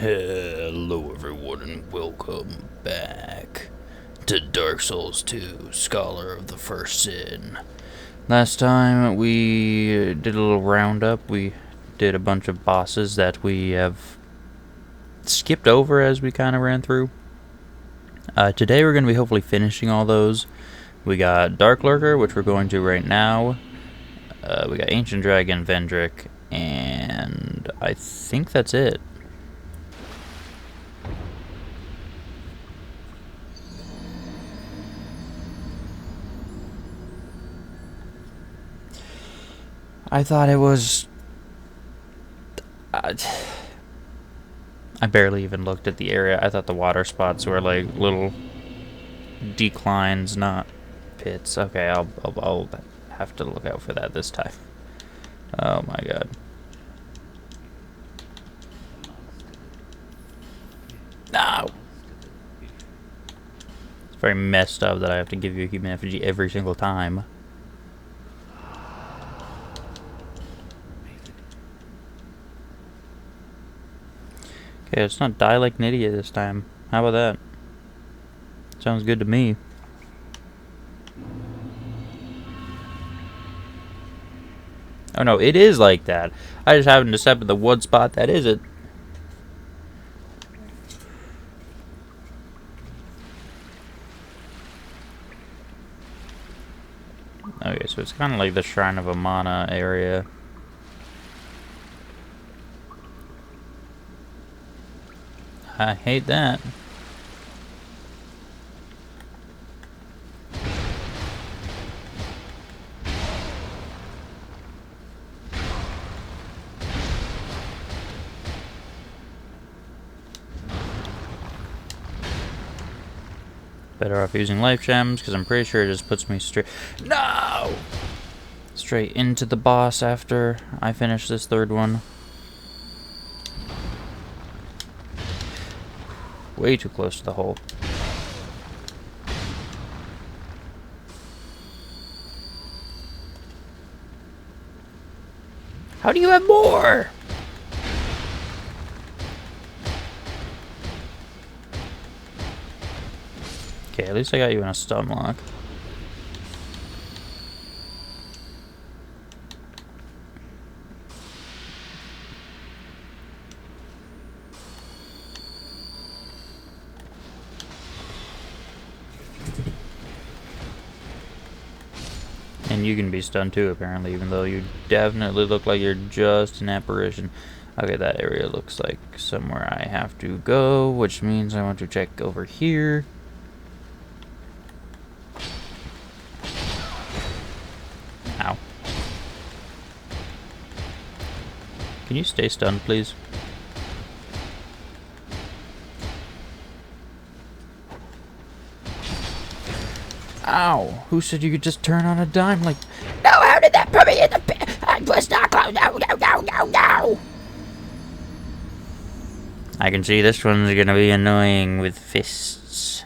Hello everyone and welcome back to Dark Souls 2, Scholar of the First Sin. Last time we did a little roundup. We did a bunch of bosses that we have skipped over as we kind of ran through. Today we're going to be hopefully finishing all those. We got Dark Lurker, which we're going to right now. We got Ancient Dragon, Vendrick, and I think that's it. I thought it was... I barely even looked at the area. I thought the water spots were like little declines, not pits. Okay, I'll have to look out for that this time. Oh my god. No! It's very messed up that I have to give you a human effigy every single time. Okay, let's not die like an idiot this time. How about that? Sounds good to me. Oh no, it is like that. I just happened to step in the wood spot that is it. Okay, so it's kind of like the Shrine of Amana area. I hate that. Better off using life gems, because I'm pretty sure it just puts me straight... No! Straight into the boss after I finish this third one. Way too close to the hole. How do you have more? Okay, at least I got you in a stun lock. And you can be stunned too, apparently, even though you definitely look like you're just an apparition. Okay, that area looks like somewhere I have to go, which means I want to check over here. Ow. Can you stay stunned, please? Ow! Who said you could just turn on a dime like... No, how did that put me in the pit? I was not close. No, no, no, no, no! I can see this one's gonna be annoying with fists.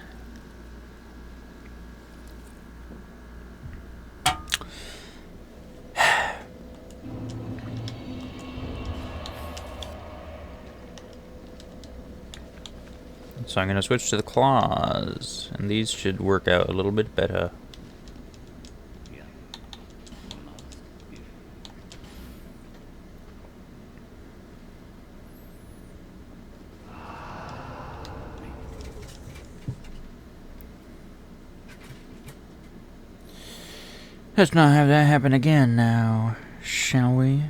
So I'm gonna switch to the claws, and these should work out a little bit better. Let's not have that happen again now, shall we?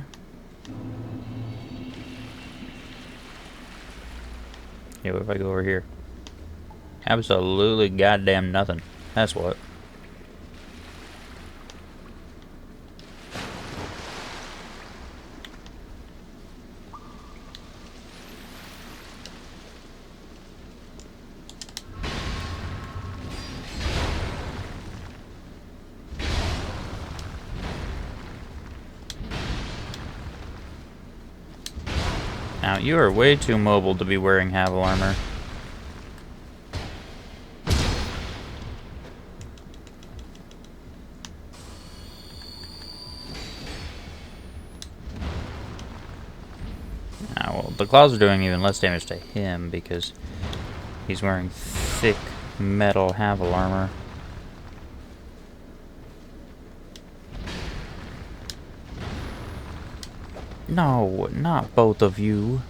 Yeah, what if I go over here? Absolutely goddamn nothing. That's what. Now, you are way too mobile to be wearing Havel armor. Now, well, the claws are doing even less damage to him because he's wearing thick metal Havel armor. No, not both of you.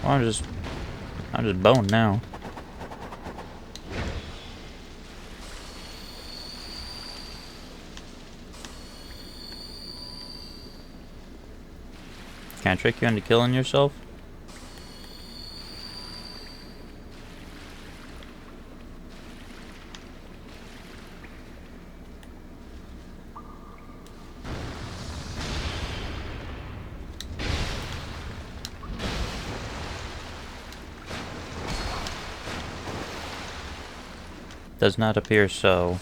Well, I'm just boned now. Can I trick you into killing yourself? Does not appear so.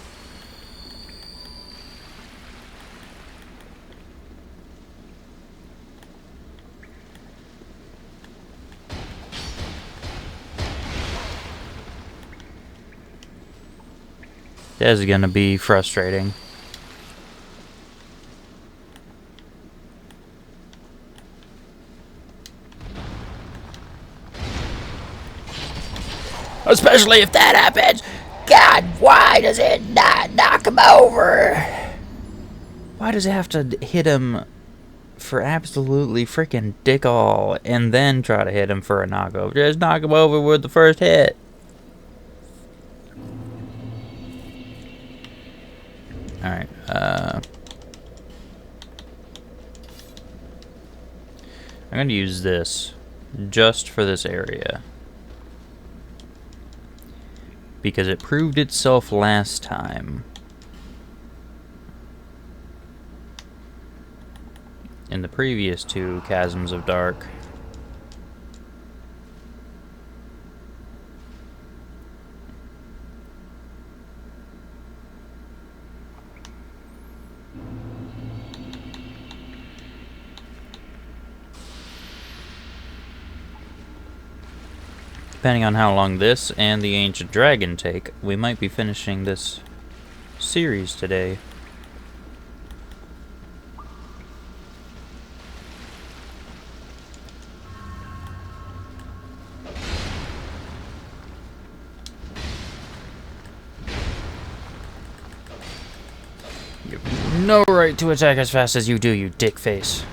This is gonna be frustrating. Especially if that happens! God, why does it not knock him over? Why does it have to hit him for absolutely freaking dick all and then try to hit him for a knockover? Just knock him over with the first hit. Alright, I'm going to use this just for this area, because it proved itself last time in the previous two Chasms of Dark. Depending on how long this and the Ancient Dragon take, we might be finishing this series today. You have no right to attack as fast as you do, you dick face.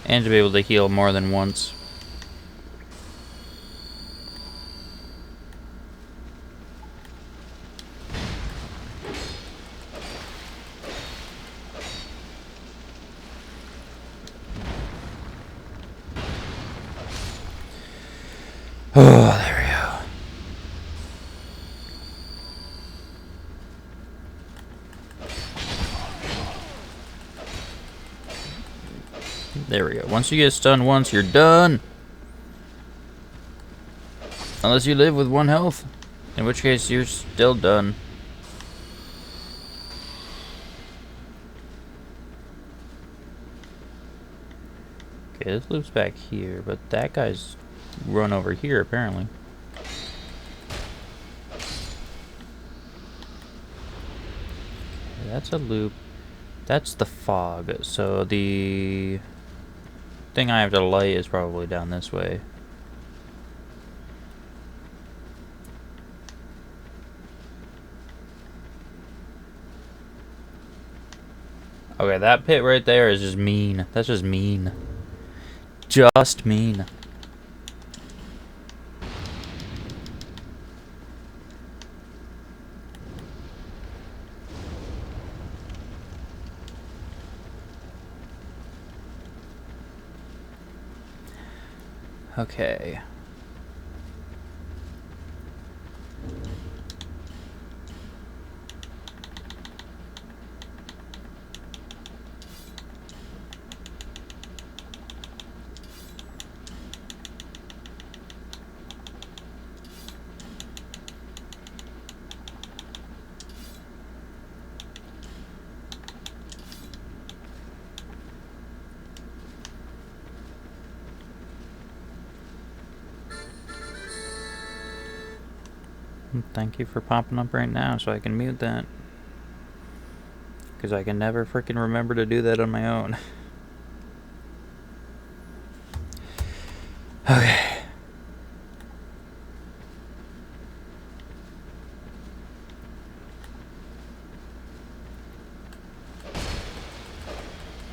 And to be able to heal more than once. Oh, there we go. There we go. Once you get stunned once, you're done. Unless you live with 1 health, in which case you're still done. Okay, this loop's back here, but that guy's run over here apparently. Okay, that's a loop. That's the fog. So the thing I have to light is probably down this way. Okay, that pit right there is just mean. That's just mean. Just mean. Okay. Thank you for popping up right now so I can mute that. Because I can never freaking remember to do that on my own. Okay.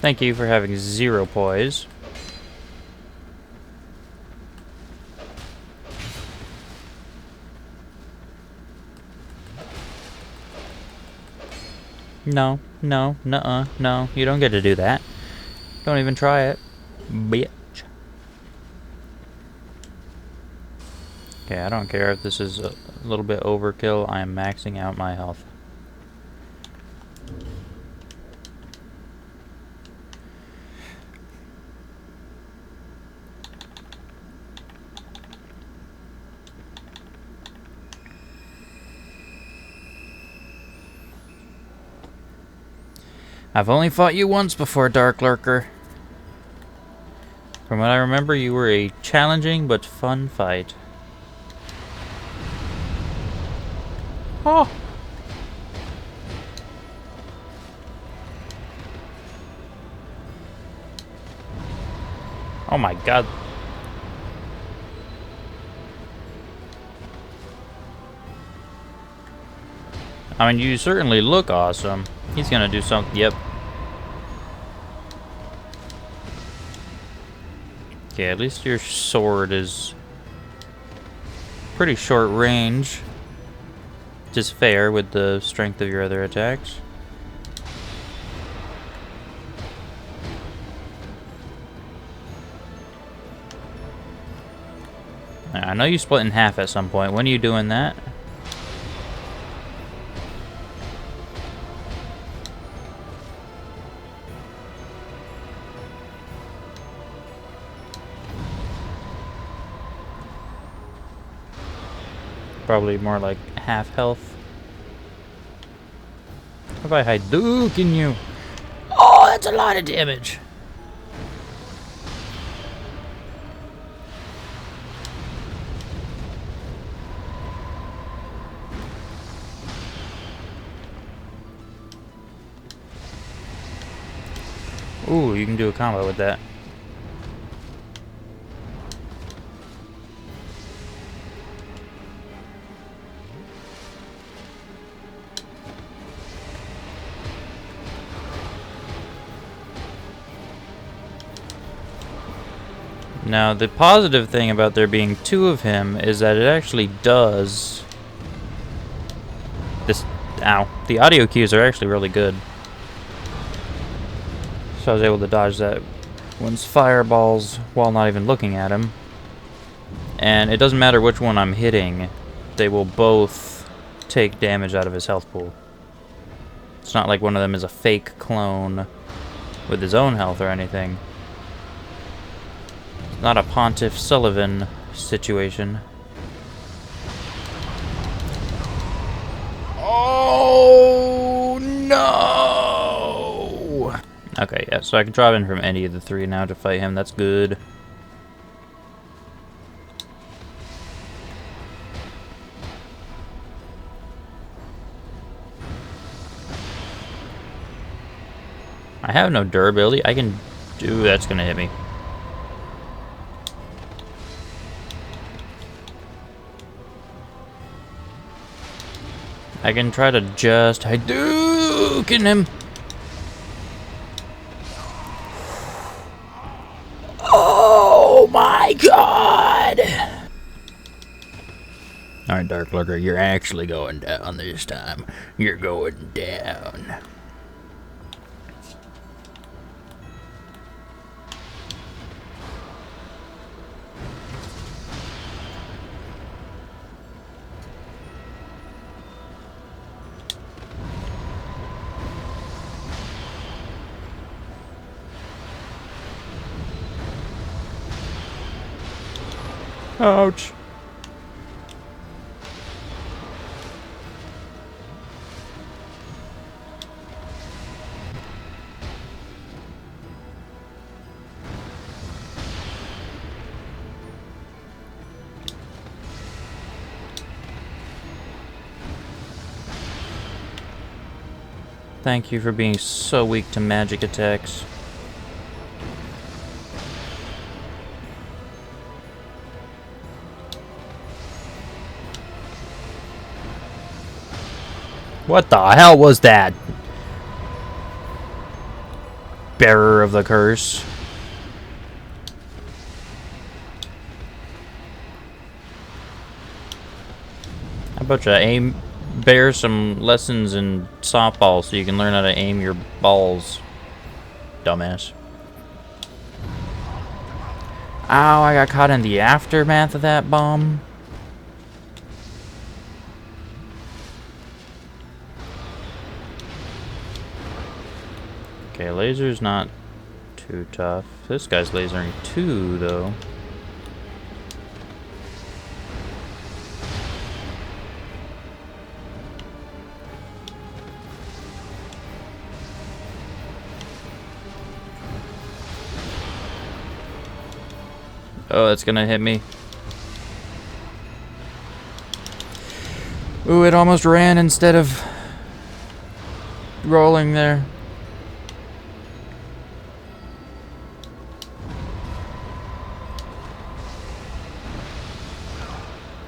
Thank you for having 0 poise. No, no, nuh-uh, no, you don't get to do that. Don't even try it, bitch. Okay, I don't care if this is a little bit overkill, I am maxing out my health. I've only fought you once before, Dark Lurker. From what I remember, you were a challenging but fun fight. Oh! Oh my god. I mean, you certainly look awesome. He's gonna do something. Yep. Okay, at least your sword is pretty short range. Just fair with the strength of your other attacks. I know you split in half at some point. When are you doing that? Probably more like half health. What if I Hadouken you? Oh, that's a lot of damage. Ooh, you can do a combo with that. Now, the positive thing about there being 2 of him is that it actually does this. Ow. The audio cues are actually really good. So I was able to dodge that one's fireballs while not even looking at him. And it doesn't matter which one I'm hitting, they will both take damage out of his health pool. It's not like one of them is a fake clone with his own health or anything. It's not a Pontiff Sullivan situation. Oh no! Okay, yeah, so I can drop in from any of the 3 now to fight him. That's good. I have no durability. I can do... That's gonna hit me. I can try to just Hadouken him. Oh my god! Alright, Dark Lurker, you're actually going down this time. You're going down. Ouch. Thank you for being so weak to magic attacks. What the hell was that? Bearer of the curse. How about you bear some lessons in softball so you can learn how to aim your balls, dumbass. Ow, I got caught in the aftermath of that bomb. Okay, laser's not too tough. This guy's lasering too, though. Oh, that's gonna hit me. Ooh, it almost ran instead of rolling there.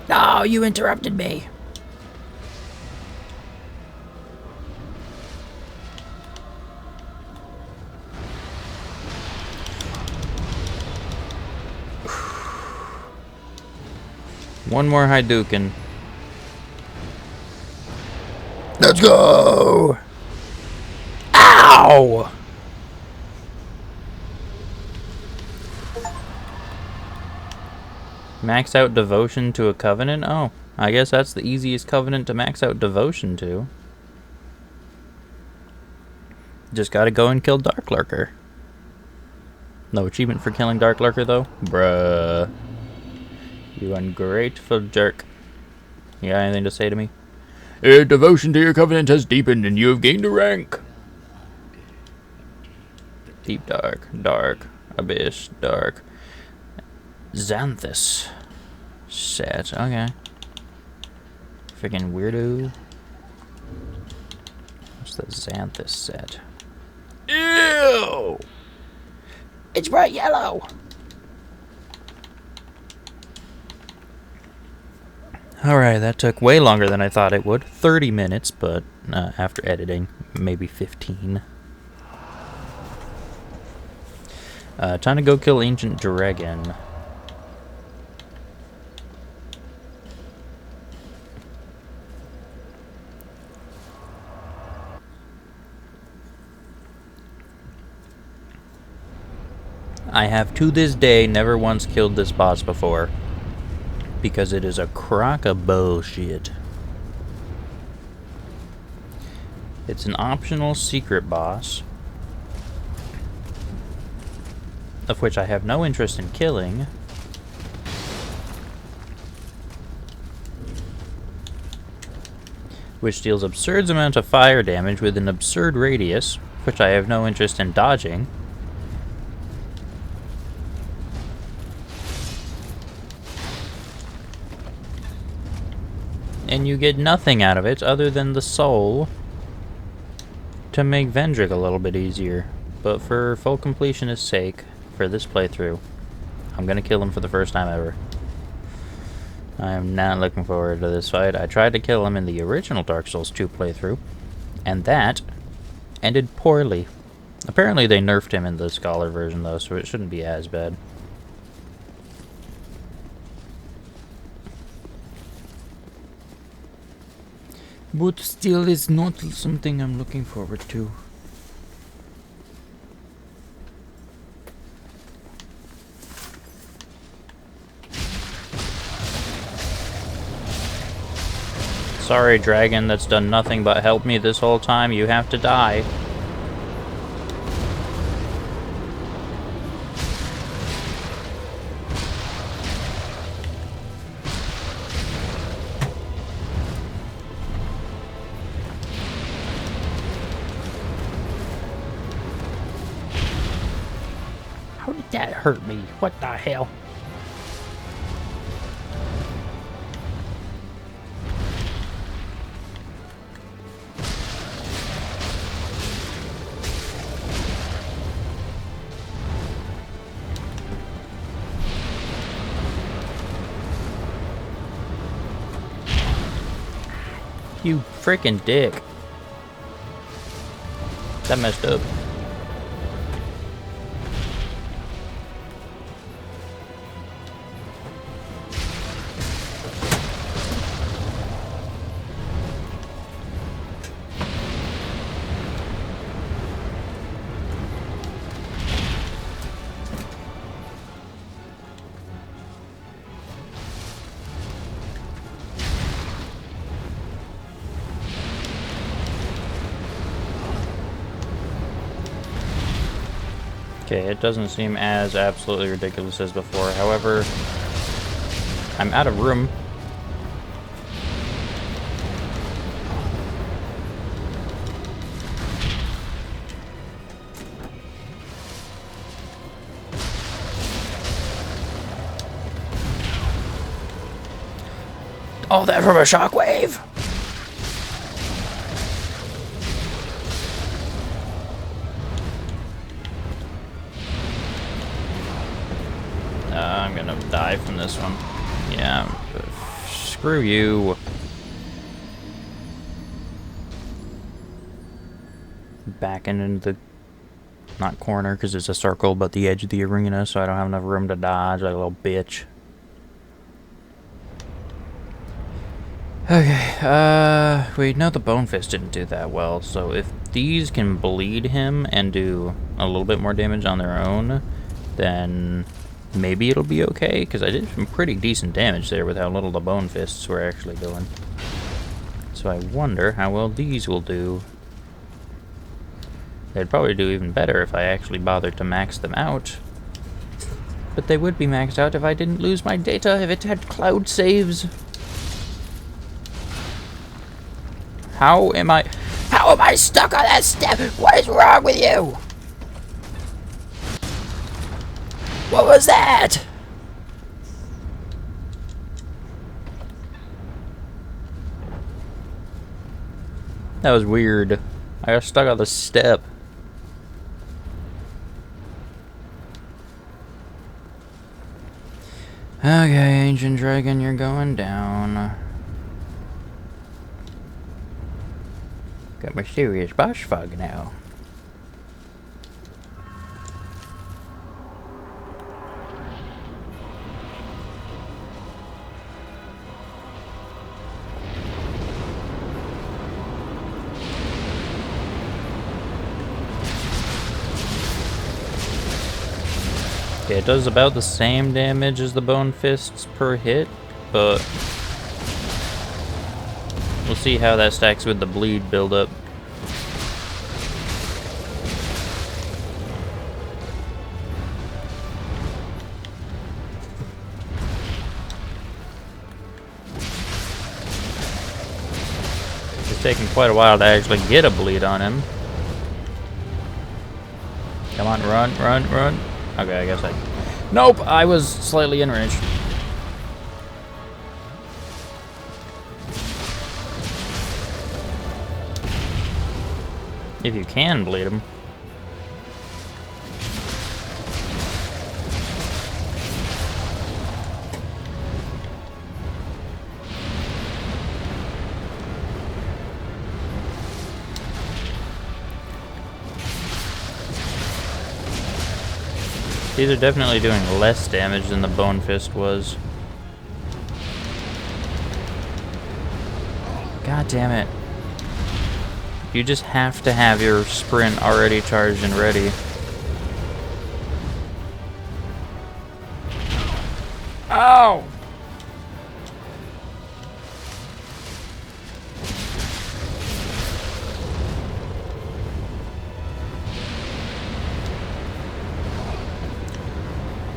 No, you interrupted me. One more Hadouken. Let's go! Ow! Max out devotion to a covenant? Oh, I guess that's the easiest covenant to max out devotion to. Just gotta go and kill Dark Lurker. No achievement for killing Dark Lurker, though? Bruh. You ungrateful jerk. You got anything to say to me? Your devotion to your covenant has deepened and you have gained a rank. Deep dark, dark, abyss, dark. Xanthus set, okay. Freaking weirdo. What's the Xanthus set? Ew! It's bright yellow! Alright, that took way longer than I thought it would. 30 minutes, but after editing, maybe 15. Time to go kill Ancient Dragon. I have to this day never once killed this boss before. Because it is a crock of bullshit. It's an optional secret boss, of which I have no interest in killing. Which deals absurd amount of fire damage with an absurd radius, which I have no interest in dodging. And you get nothing out of it other than the soul to make Vendrick a little bit easier. But for full completionist sake, for this playthrough, I'm gonna kill him for the first time ever. I am not looking forward to this fight. I tried to kill him in the original Dark Souls 2 playthrough, and that ended poorly. Apparently they nerfed him in the Scholar version though, so it shouldn't be as bad. But still, it's not something I'm looking forward to. Sorry, dragon, that's done nothing but help me this whole time. You have to die. How did that hurt me? What the hell? You freaking dick. That messed up. Okay, it doesn't seem as absolutely ridiculous as before. However, I'm out of room. All that from a shockwave? I'm gonna die from this one. Yeah, screw you. Backing into the, not corner because it's a circle, but the edge of the arena, so I don't have enough room to dodge like a little bitch. Okay, we know the Bone Fist didn't do that well, so if these can bleed him and do a little bit more damage on their own, then maybe it'll be okay, because I did some pretty decent damage there with how little the Bone Fists were actually doing. So I wonder how well these will do. They'd probably do even better if I actually bothered to max them out. But they would be maxed out if I didn't lose my data, if it had cloud saves. How am I stuck on that step? What is wrong with you? What was that? That was weird. I got stuck on the step. Okay, Ancient Dragon, you're going down. Got my serious boss fog now. Okay, it does about the same damage as the Bone Fists per hit, but we'll see how that stacks with the bleed buildup. It's taking quite a while to actually get a bleed on him. Come on, run, run, run. Okay, I guess I... Nope, I was slightly in range. If you can bleed him. These are definitely doing less damage than the Bone Fist was. God damn it. You just have to have your sprint already charged and ready. Ow!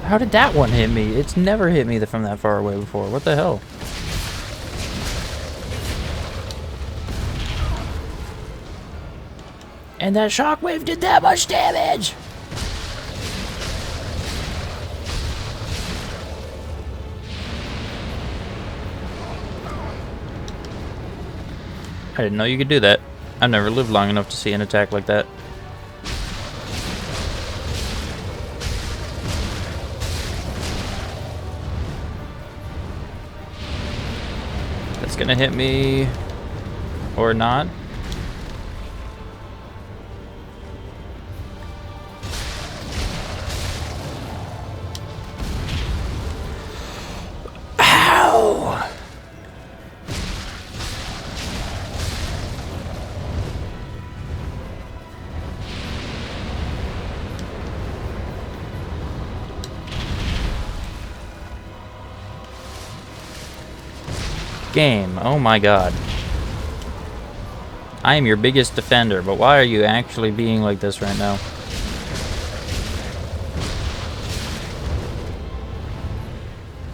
How did that one hit me? It's never hit me from that far away before. What the hell? And that shockwave did that much damage! I didn't know you could do that. I've never lived long enough to see an attack like that. That's gonna hit me. Or not. Ow! Game. Oh my god. I am your biggest defender, but why are you actually being like this right now?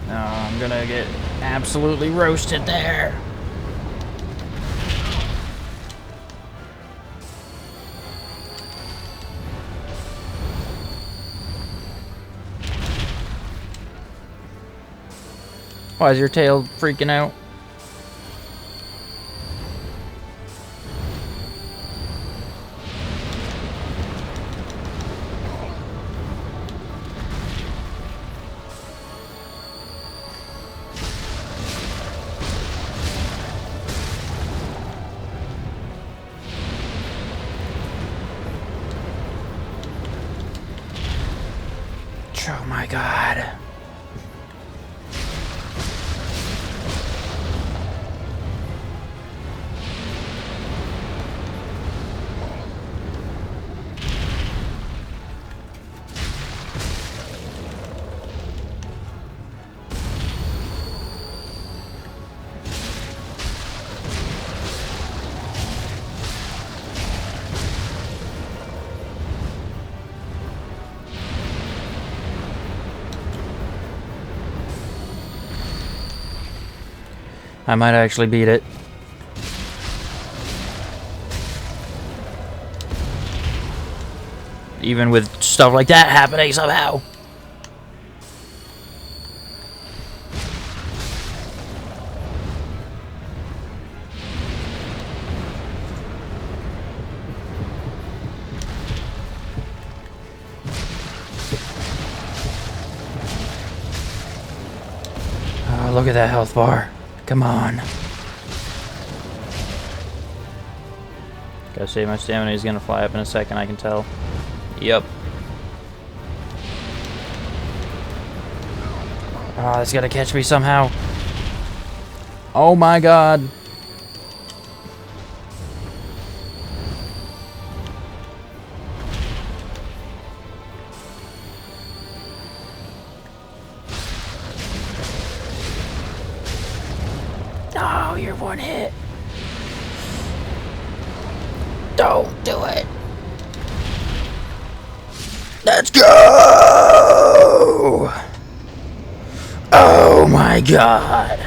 Oh, I'm gonna get absolutely roasted there. Why is your tail freaking out? Oh my god. I might actually beat it. Even with stuff like that happening somehow. Oh, look at that health bar. Come on. Gotta save my stamina. He's gonna fly up in a second, I can tell. Yep. Oh, it's gonna catch me somehow. Oh my god. Oh, you're one hit. Don't do it. Let's go! Oh my god.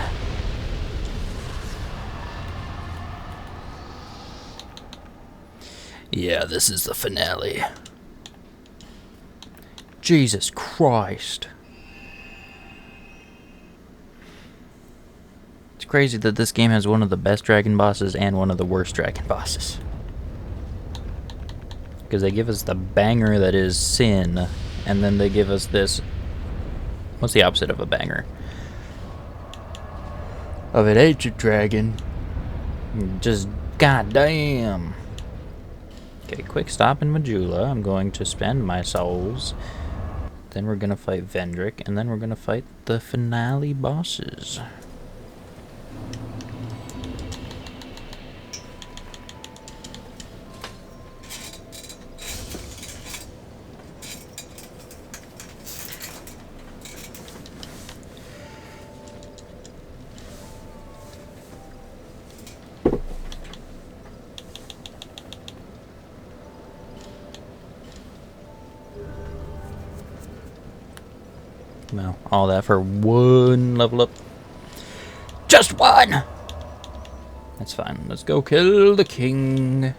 Yeah, this is the finale. Jesus Christ. It's crazy that this game has one of the best dragon bosses and one of the worst dragon bosses. Because they give us the banger that is Sin, and then they give us this... What's the opposite of a banger? Of an ancient dragon. Just goddamn. Okay, quick stop in Majula. I'm going to spend my souls. Then we're going to fight Vendrick, and then we're going to fight the finale bosses. Well, all that for one level up. Just one! That's fine. Let's go kill the king.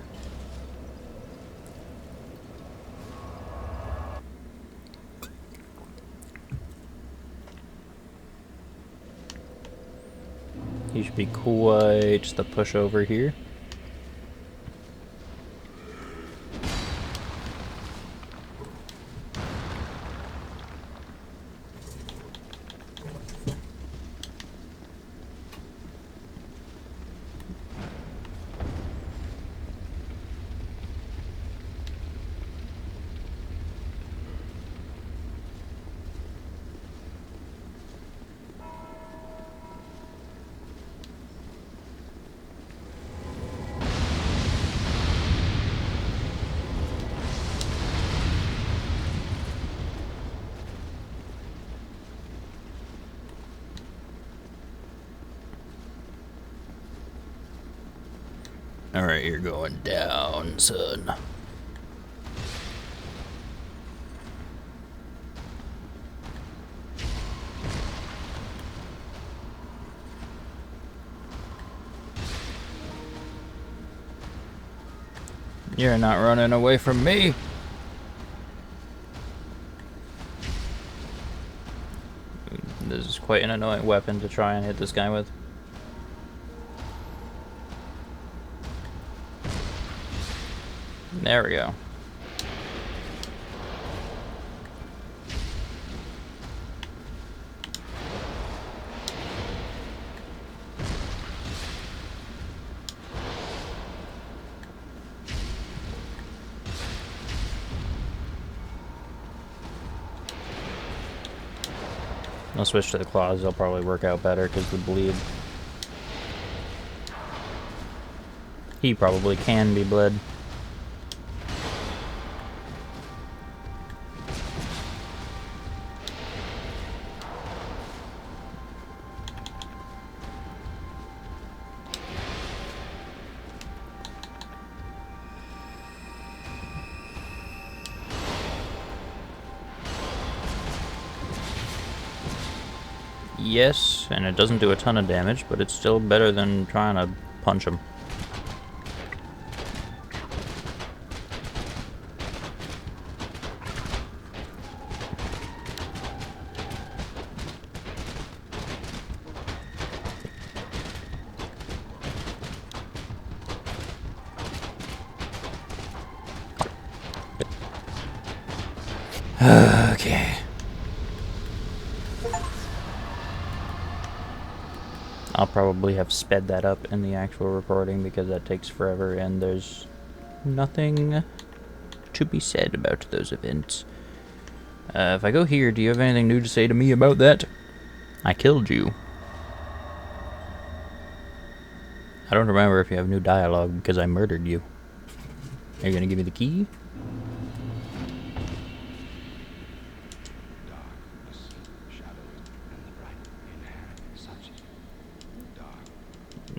He should be quite just a pushover here. Alright, you're going down, son. You're not running away from me. This is quite an annoying weapon to try and hit this guy with. There we go. I'll switch to the claws, they'll probably work out better because the bleed. He probably can be bled. Yes, and it doesn't do a ton of damage, but it's still better than trying to punch him. Okay. I'll probably have sped that up in the actual recording because that takes forever and there's nothing to be said about those events. If I go here, do you have anything new to say to me about that? I killed you. I don't remember if you have new dialogue because I murdered you. Are you gonna give me the key?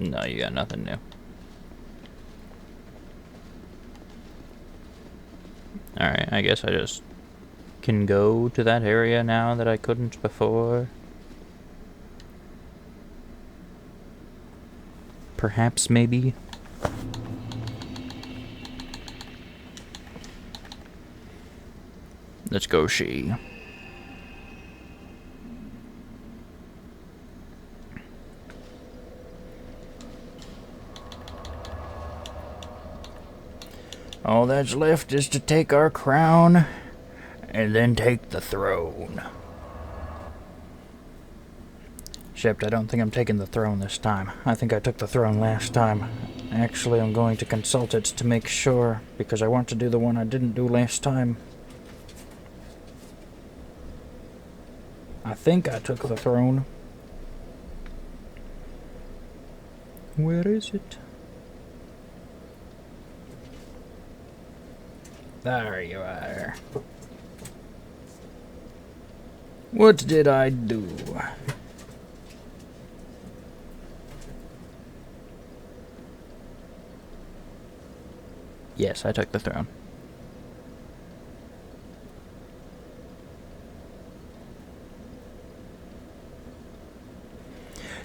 No, you got nothing new. Alright, I guess I just can go to that area now that I couldn't before. Perhaps, maybe. Let's go, she. All that's left is to take our crown and then take the throne. Except I don't think I'm taking the throne this time. I think I took the throne last time. Actually, I'm going to consult it to make sure, because I want to do the one I didn't do last time. I think I took the throne. Where is it? There you are. What did I do? Yes, I took the throne.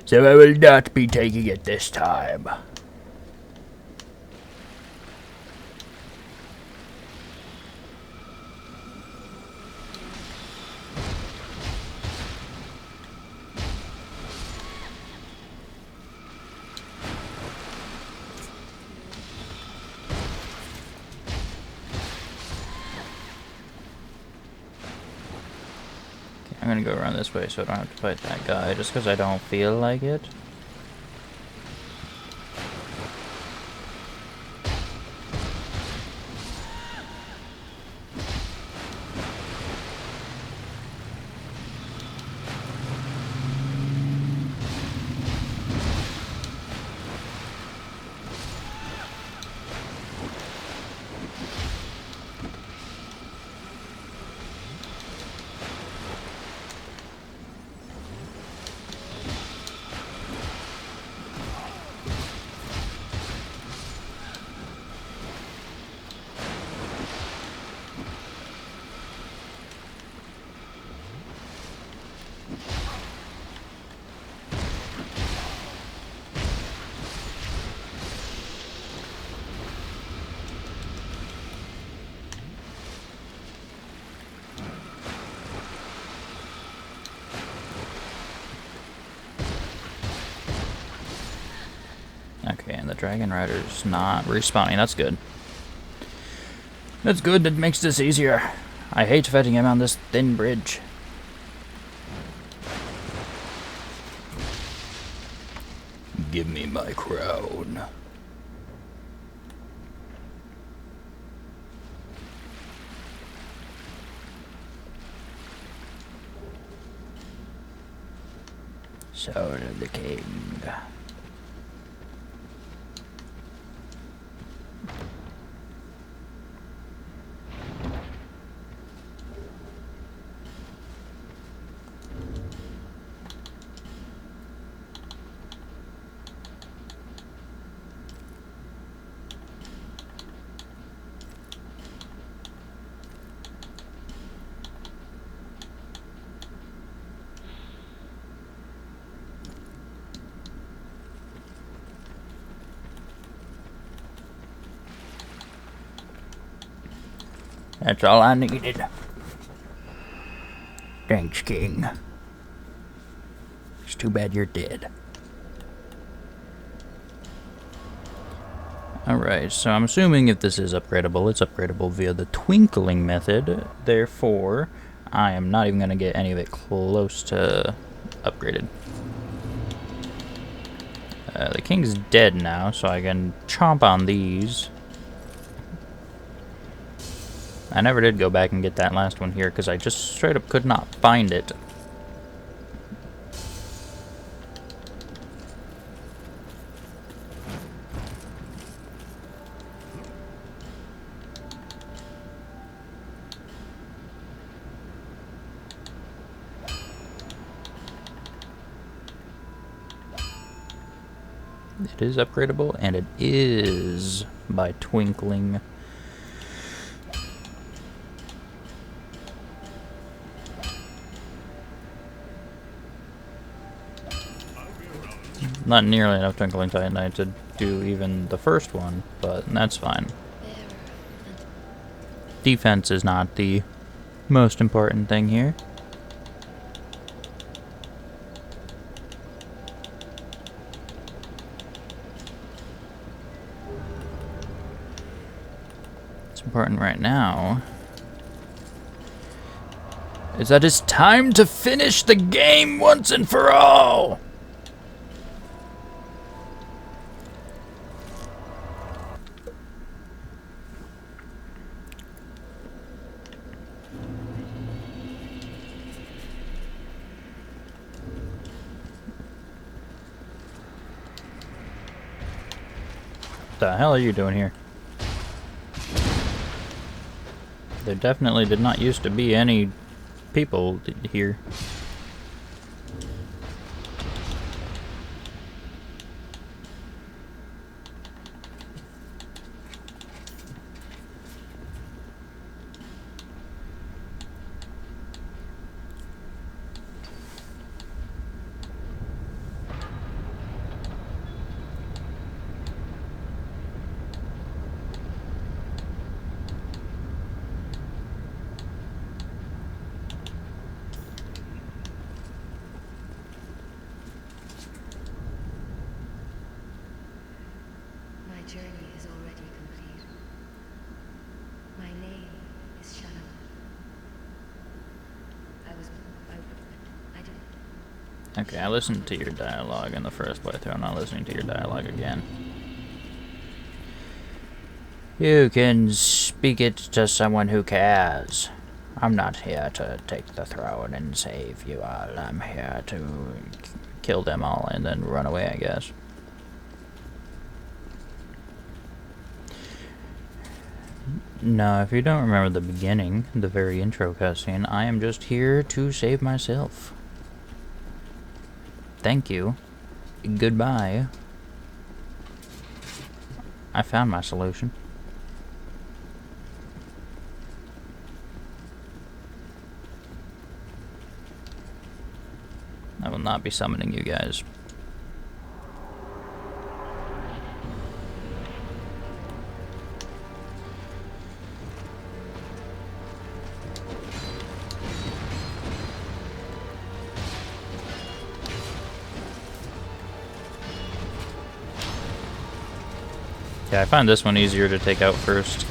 So I will not be taking it this time. I'm gonna go around this way so I don't have to fight that guy, just because I don't feel like it. Dragon Rider's not respawning. That's good. That's good. That makes this easier. I hate fighting him on this thin bridge. Give me my crown. Sword of the King. That's all I needed. Thanks, King. It's too bad you're dead. Alright, so I'm assuming if this is upgradable, it's upgradable via the twinkling method. Therefore, I am not even going to get any of it close to upgraded. The King's dead now, so I can chomp on these. I never did go back and get that last one here because I just straight up could not find it. It is upgradable, and it is by twinkling. Not nearly enough Twinkling Titanite to do even the first one, but that's fine. Defense is not the most important thing here. What's important right now is that it's time to finish the game once and for all! What the hell are you doing here? There definitely did not used to be any people here. Okay, I listened to your dialogue in the first playthrough. I'm not listening to your dialogue again. You can speak it to someone who cares. I'm not here to take the throne and save you all. I'm here to kill them all and then run away, I guess. No, if you don't remember the beginning, the very intro cutscene, I am just here to save myself. Thank you. Goodbye. I found my solution. I will not be summoning you guys. Yeah, I find this one easier to take out first.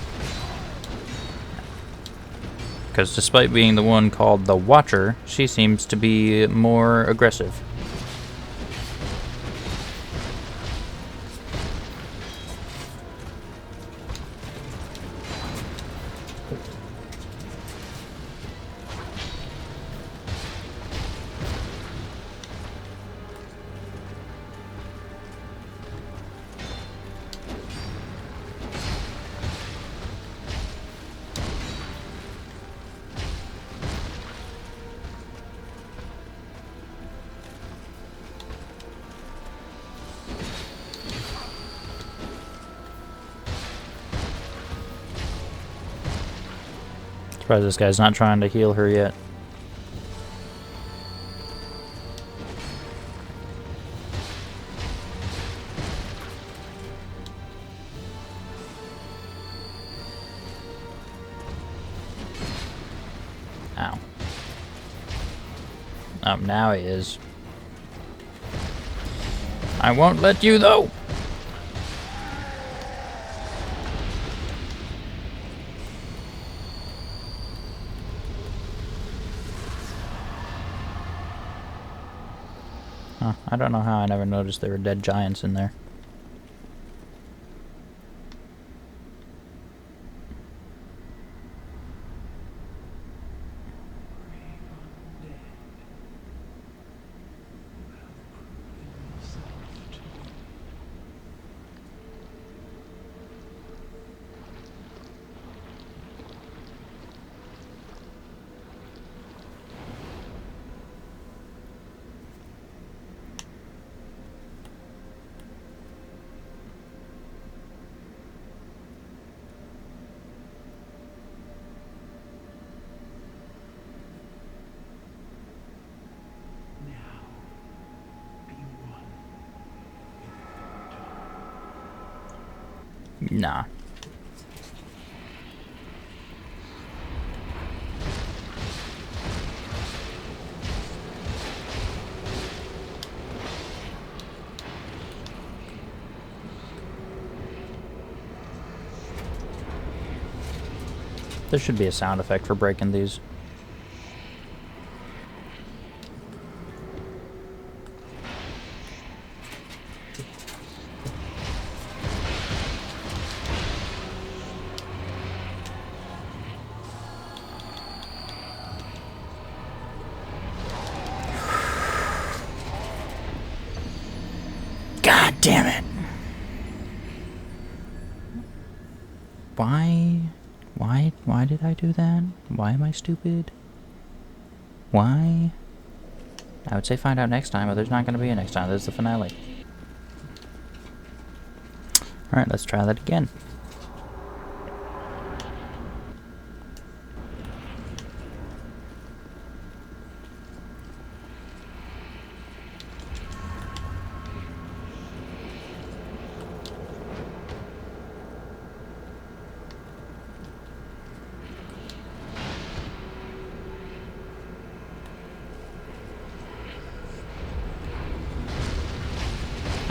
Because despite being the one called the Watcher, she seems to be more aggressive. Surprised this guy's not trying to heal her yet. Ow. Oh, now he is. I won't let you, though! Huh, I don't know how I never noticed there were dead giants in there. Nah. There should be a sound effect for breaking these. God damn it! Why did I do that? Why am I stupid? Why? I would say find out next time, but there's not going to be a next time. There's the finale. Alright, let's try that again.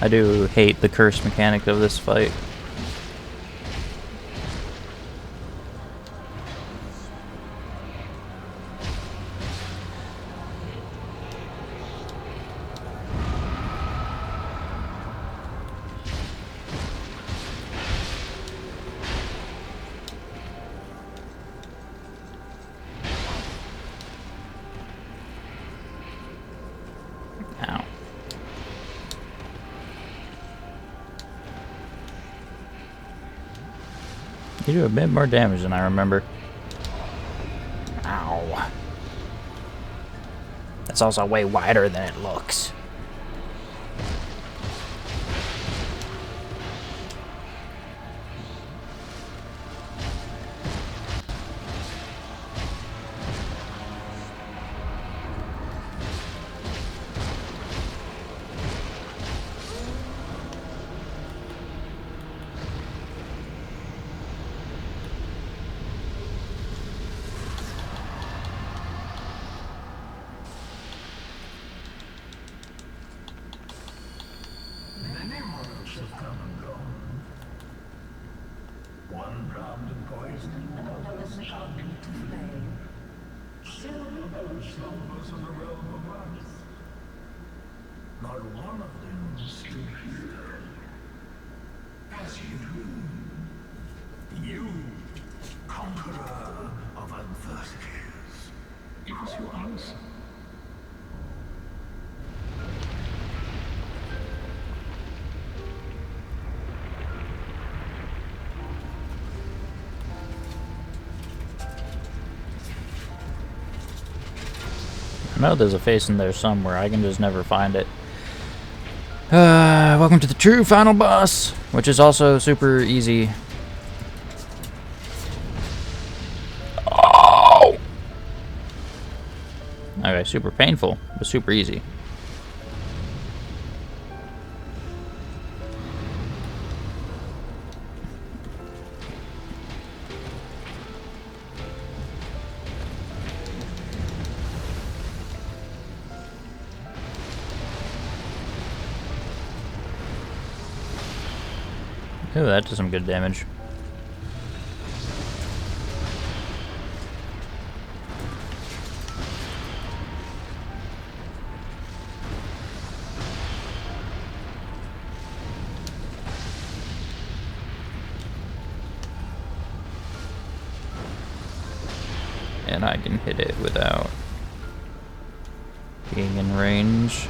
I do hate the curse mechanic of this fight. Ow. You do a bit more damage than I remember. Ow. That's also way wider than it looks. unbound and poisoned, tongue to flame. Still those slumbers in the realm of earth. Not one of them stood here. As you do. You, conqueror of adversities. Give us your answer. I know there's a face in there somewhere, I can just never find it. Welcome to the true final boss, which is also super easy. Oh! Okay, super painful, but super easy. Ooh, that does some good damage. And I can hit it without being in range.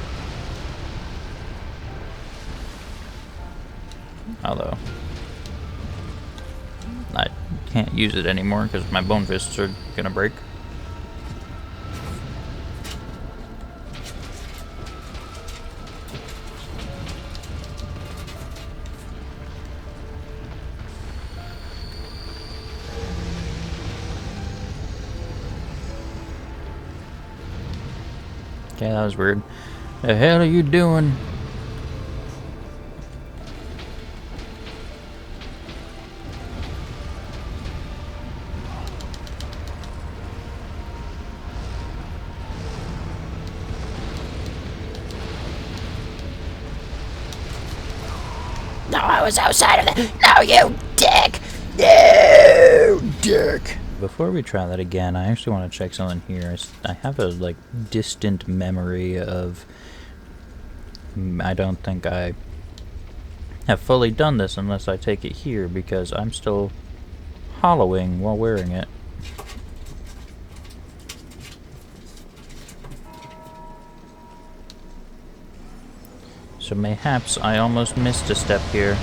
Although I can't use it anymore because my bone fists are gonna break. Okay, that was weird. The hell are you doing? No, I was outside of it. No, you dick! No, dick! Before we try that again, I actually want to check something here. I have a, like, distant memory of... I don't think I have fully done this unless I take it here, because I'm still hollowing while wearing it. So mayhaps I almost missed a step here.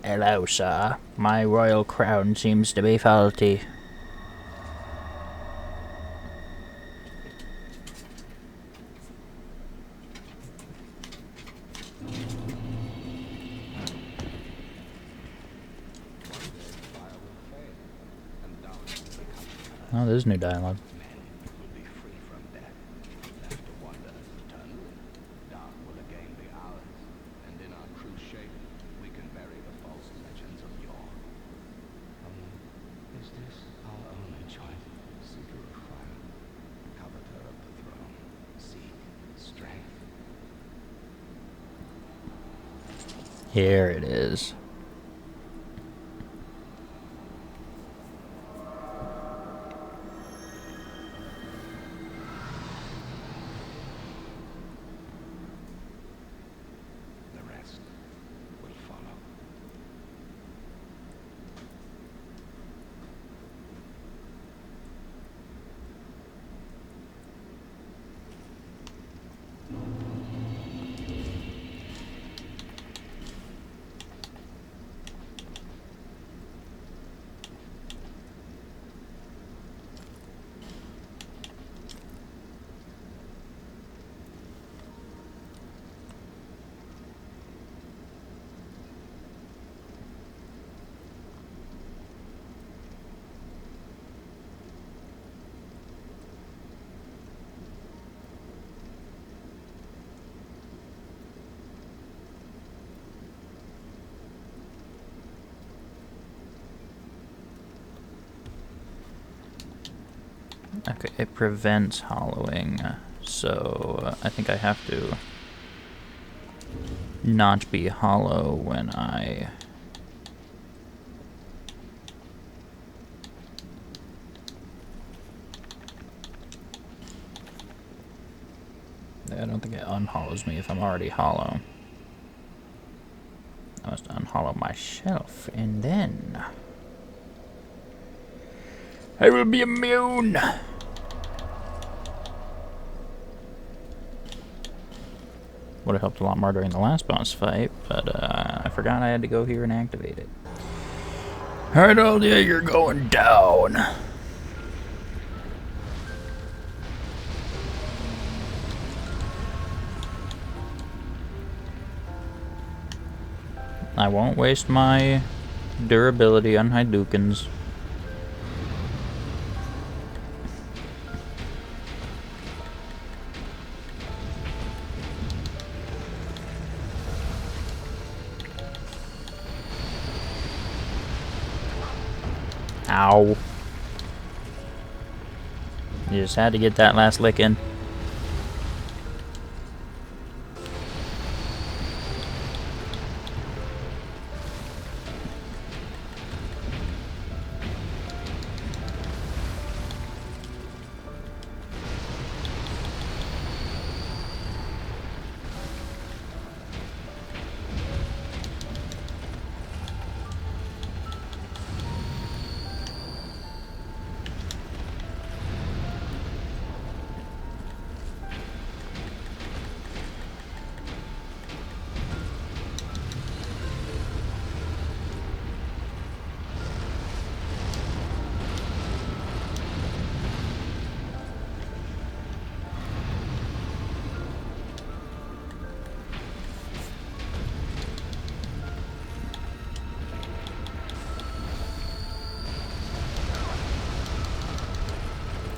Hello, sir. My royal crown seems to be faulty. Oh, there's new dialogue. Here it is. The rest will follow. Okay, it prevents hollowing, so I think I have to not be hollow when I... I don't think it unhollows me if I'm already hollow. I must unhollow myself, and then I will be immune! Would have helped a lot more during the last boss fight, but I forgot I had to go here and activate it. Alright, Aldia, you're going down. I won't waste my durability on Hadoukens. Ow. You just had to get that last lick in.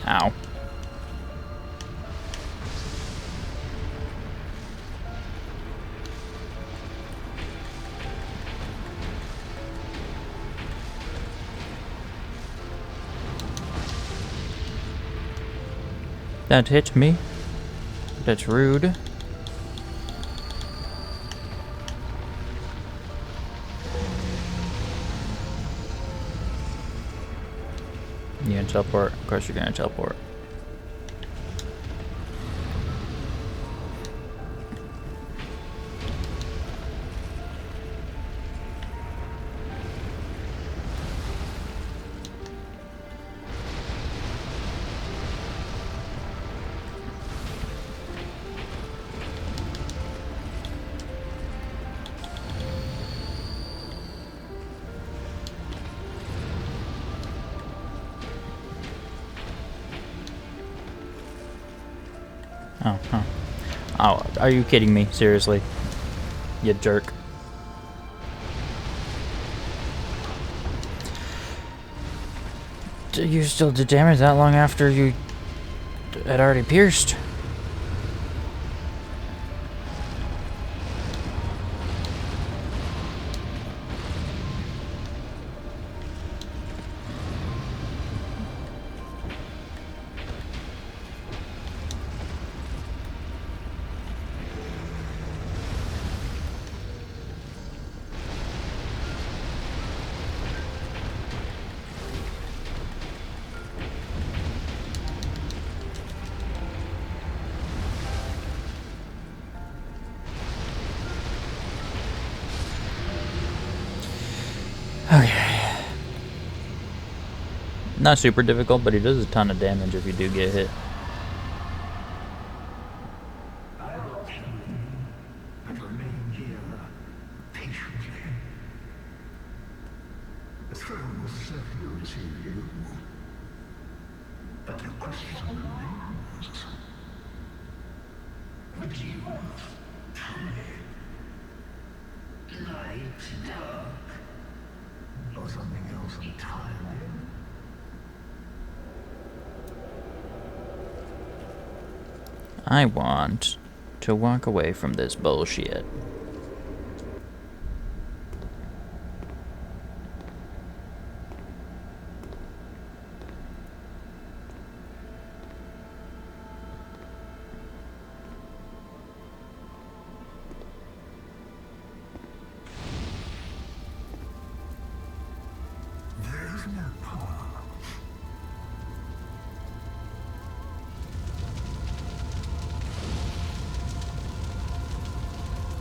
Ow. That hit me. That's rude. You gonna teleport? Of course you're gonna teleport. Oh, huh. Oh, are you kidding me? Seriously? You jerk. You still did damage that long after you had already pierced? Okay. Not super difficult, but he does a ton of damage if you do get hit. I will kill you and remain here patiently. The throne will certainly receive you. But the question remains. Would you truly light, dark, or something else entirely? I want to walk away from this bullshit. infinite power.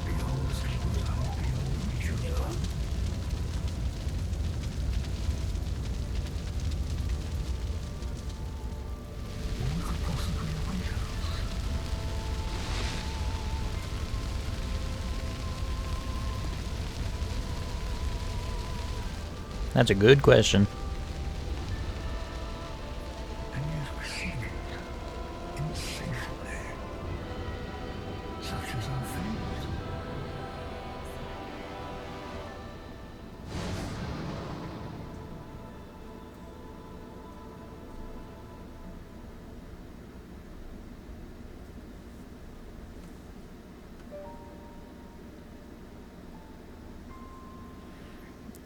Beyond the stars and beyond each other. What could possibly await us? That's a good question. And yet we seek it insatiably, such is our fate.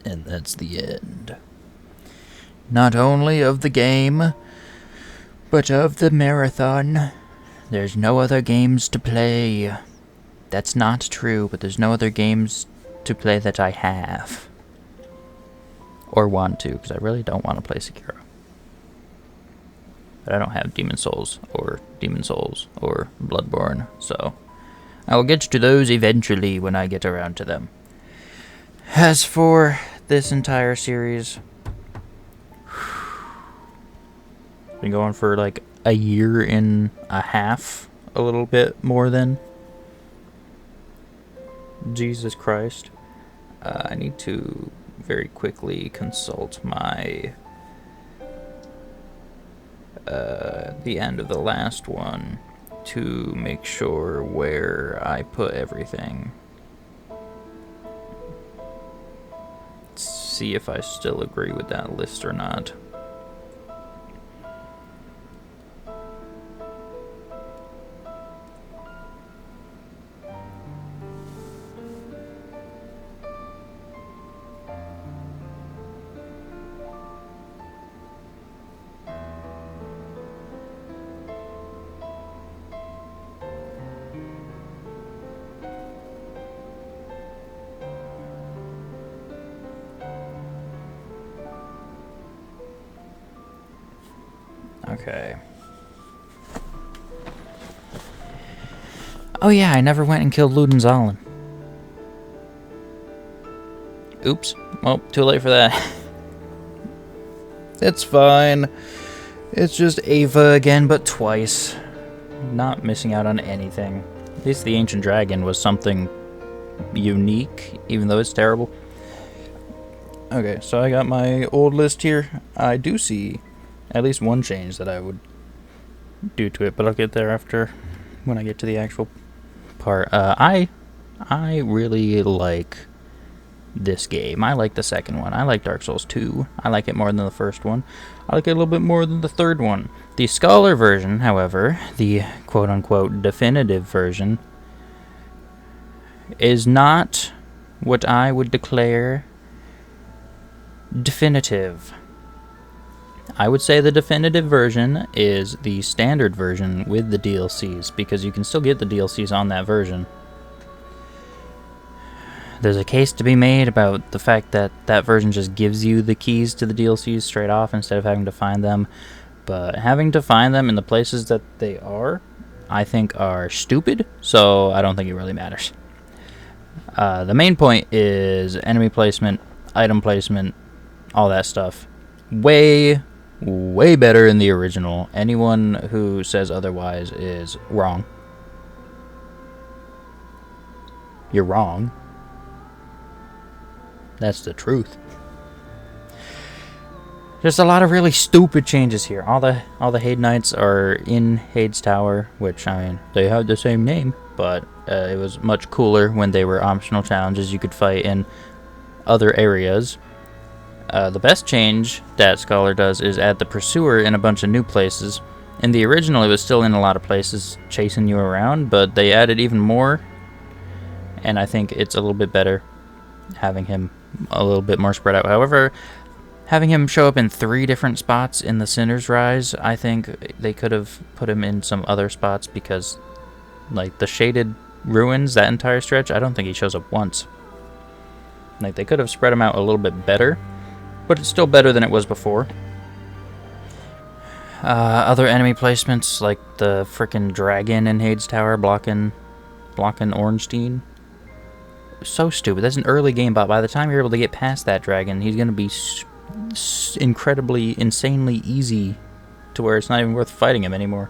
And that's the end. Not only of the game, but of the marathon. There's no other games to play. That's not true, but there's no other games to play that I have. Or want to, because I really don't want to play Sekiro. But I don't have Demon Souls, or Bloodborne, so I will get to those eventually when I get around to them. As for this entire series, been going for like a year and a half, a little bit more than. Jesus Christ. I need to very quickly consult my the end of the last one to make sure where I put everything. See if I still agree with that list or not. Okay. Oh yeah, I never went and killed Ludenzahlen. Oops. Well, too late for that. It's fine. It's just Ava again, but twice. Not missing out on anything. At least the Ancient Dragon was something unique, even though it's terrible. Okay, so I got my old list here. I do see at least one change that I would do to it, but I'll get there after, when I get to the actual part. I really like this game. I like the second one. I like Dark Souls 2. I like it more than the first one. I like it a little bit more than the third one. The Scholar version, however, the quote-unquote definitive version, is not what I would declare definitive. I would say the definitive version is the standard version with the DLCs, because you can still get the DLCs on that version. There's a case to be made about the fact that that version just gives you the keys to the DLCs straight off instead of having to find them. But having to find them in the places that they are, I think are stupid, so I don't think it really matters. The main point is enemy placement, item placement, all that stuff. Way better in the original. Anyone who says otherwise is wrong. You're wrong. That's the truth. There's a lot of really stupid changes here. All the Haydenites are in Hades Tower, which, I mean, they have the same name, but it was much cooler when they were optional challenges you could fight in other areas. The best change that Scholar does is add the Pursuer in a bunch of new places. In the original, it was still in a lot of places chasing you around, but they added even more, and I think it's a little bit better having him a little bit more spread out. However, having him show up in 3 different spots in the Sinner's Rise, I think they could have put him in some other spots, because, like, the Shaded Ruins, that entire stretch, I don't think he shows up once. Like, they could have spread him out a little bit better. but it's still better than it was before. Other enemy placements, like the frickin' dragon in Hades Tower blocking Ornstein. So stupid. That's an early game bot. By the time you're able to get past that dragon, he's going to be incredibly, insanely easy to where it's not even worth fighting him anymore.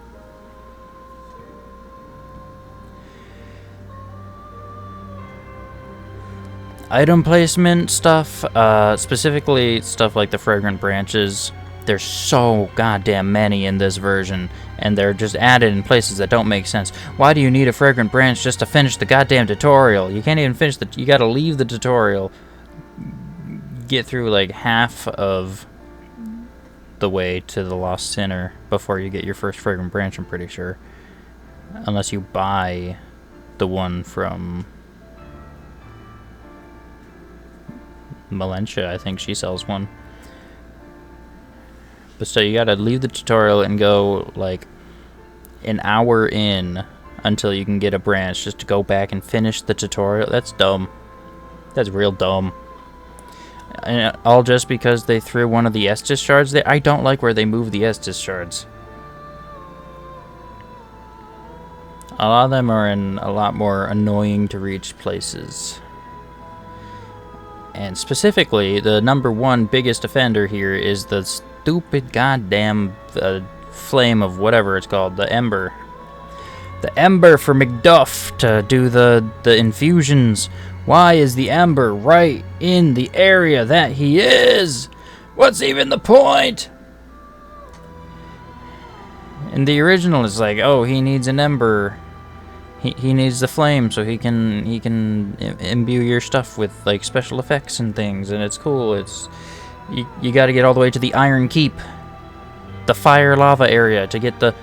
Item placement stuff, specifically stuff like the fragrant branches. There's so goddamn many in this version, and they're just added in places that don't make sense. Why do you need a fragrant branch just to finish the goddamn tutorial? You can't even finish you gotta leave the tutorial, get through like half of the way to the Lost Sinner before you get your first fragrant branch, I'm pretty sure. Unless you buy the one from Melentia, I think she sells one. But still, you gotta leave the tutorial and go like an hour in until you can get a branch just to go back and finish the tutorial. That's dumb. That's real dumb. And all just because they threw one of the Estus shards there. I don't like where they move the Estus shards. A lot of them are in a lot more annoying to reach places. And specifically, the #1 biggest offender here is the stupid goddamn flame of whatever it's called, the Ember. The Ember for Macduff to do the infusions. Why is the Ember right in the area that he is? What's even the point? In the original, it's like, oh, he needs an Ember. He needs the flame so he can imbue your stuff with like special effects and things, and it's cool. It's you got to get all the way to the Iron Keep, the fire lava area, to get the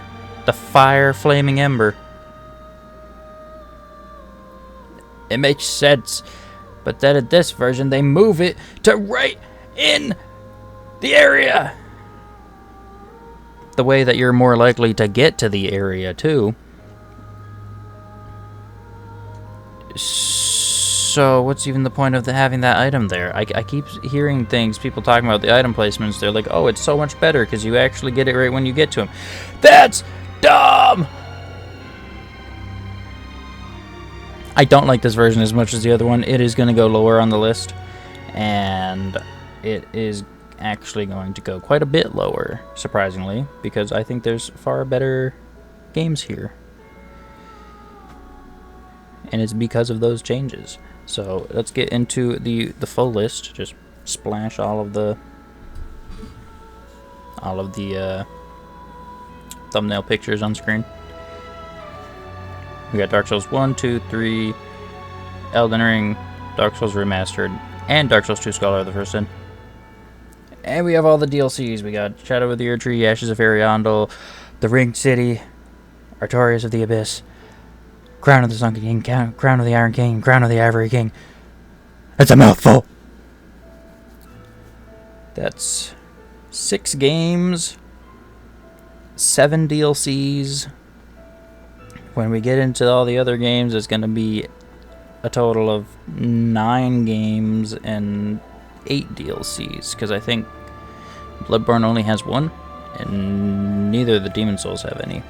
fire flaming ember. It makes sense, but then in this version they move it to right in the area. The way that you're more likely to get to the area too. So what's even the point of having that item there? I keep hearing things, people talking about the item placements. They're like, oh, it's so much better because you actually get it right when you get to him. That's dumb! I don't like this version as much as the other one. It is going to go lower on the list, and it is actually going to go quite a bit lower, surprisingly, because I think there's far better games here. And it's because of those changes. So let's get into the full list. Just splash all of the thumbnail pictures on screen. We got Dark Souls 1, 2, 3, Elden Ring, Dark Souls Remastered, and Dark Souls 2 Scholar of the First Sin. And we have all the DLCs. We got Shadow of the Erdtree, Ashes of Ariandel, The Ringed City, Artorias of the Abyss, Crown of the Sunken King, Crown of the Iron King, Crown of the Ivory King. That's a mouthful! That's 6 games, 7 DLCs. When we get into all the other games, it's going to be a total of 9 games and 8 DLCs. Because I think Bloodborne only has 1, and neither of the Demon Souls have any.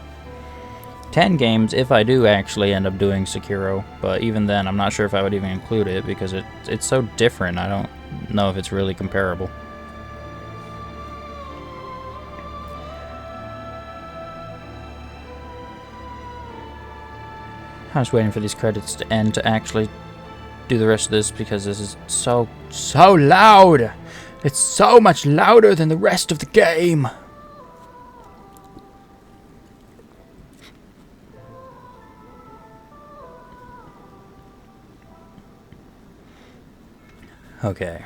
10 games if I do actually end up doing Sekiro, but even then I'm not sure if I would even include it because it's so different. I don't know if it's really comparable. I was waiting for these credits to end to actually do the rest of this because this is so loud. It's so much louder than the rest of the game. Okay.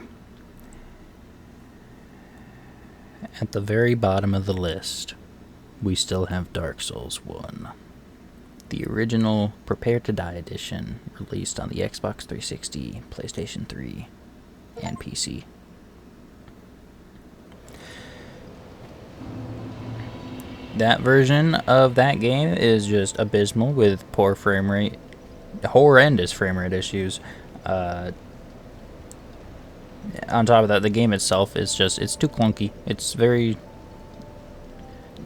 At the very bottom of the list, we still have Dark Souls 1. The original Prepare to Die edition, released on the Xbox 360, PlayStation 3, and PC. That version of that game is just abysmal with poor frame rate, horrendous frame rate issues. On top of that, the game itself is just, it's too clunky. It's very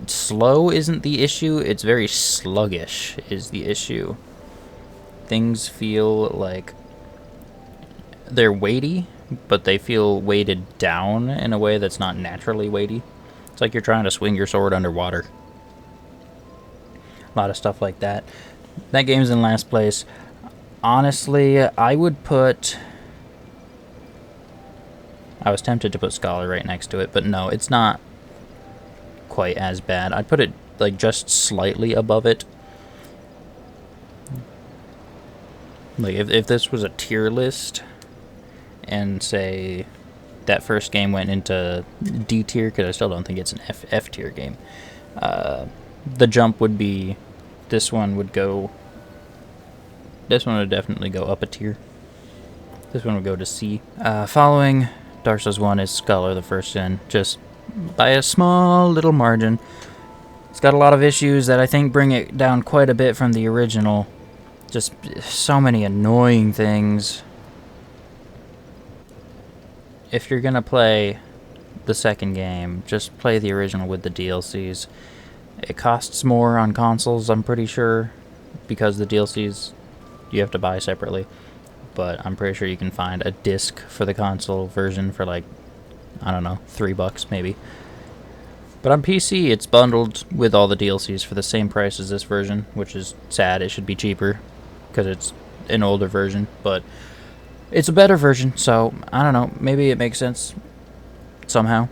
slow isn't the issue, it's very sluggish is the issue. Things feel like they're weighty, but they feel weighted down in a way that's not naturally weighty. It's like you're trying to swing your sword underwater. A lot of stuff like that. That game's in last place. Honestly, I would put... I was tempted to put Scholar right next to it, but no, it's not quite as bad. I'd put it like just slightly above it. Like if this was a tier list, and say that first game went into D tier, because I still don't think it's an F tier game. The jump would be, this one would definitely go up a tier. This one would go to C. Following Dark Souls 1 is Scholar, the First Sin, just by a small little margin. It's got a lot of issues that I think bring it down quite a bit from the original. Just so many annoying things. If you're gonna play the second game, just play the original with the DLCs. It costs more on consoles, I'm pretty sure, because the DLCs you have to buy separately. But I'm pretty sure you can find a disc for the console version for like, I don't know, $3 maybe. But on PC, it's bundled with all the DLCs for the same price as this version, which is sad. It should be cheaper because it's an older version, but it's a better version, so I don't know. Maybe it makes sense somehow.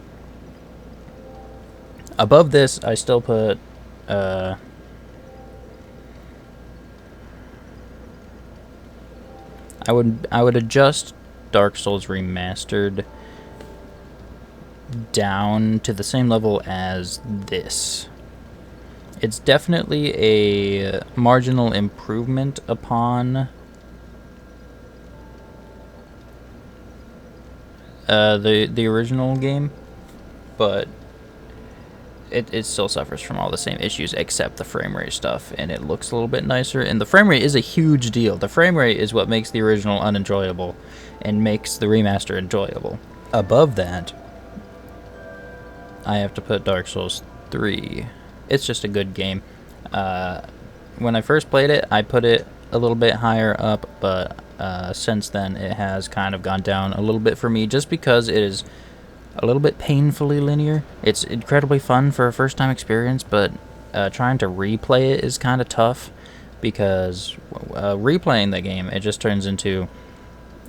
Above this, I still put I would adjust Dark Souls Remastered down to the same level as this. It's definitely a marginal improvement upon the original game, but it still suffers from all the same issues except the frame rate stuff, and it looks a little bit nicer, and the frame rate is a huge deal. The frame rate is what makes the original unenjoyable and makes the remaster enjoyable. Above that, I have to put Dark Souls 3. It's just a good game. When I first played it, I put it a little bit higher up, but since then it has kind of gone down a little bit for me, just because it is a little bit painfully linear. It's incredibly fun for a first time experience, but trying to replay it is kind of tough, because replaying the game, it just turns into,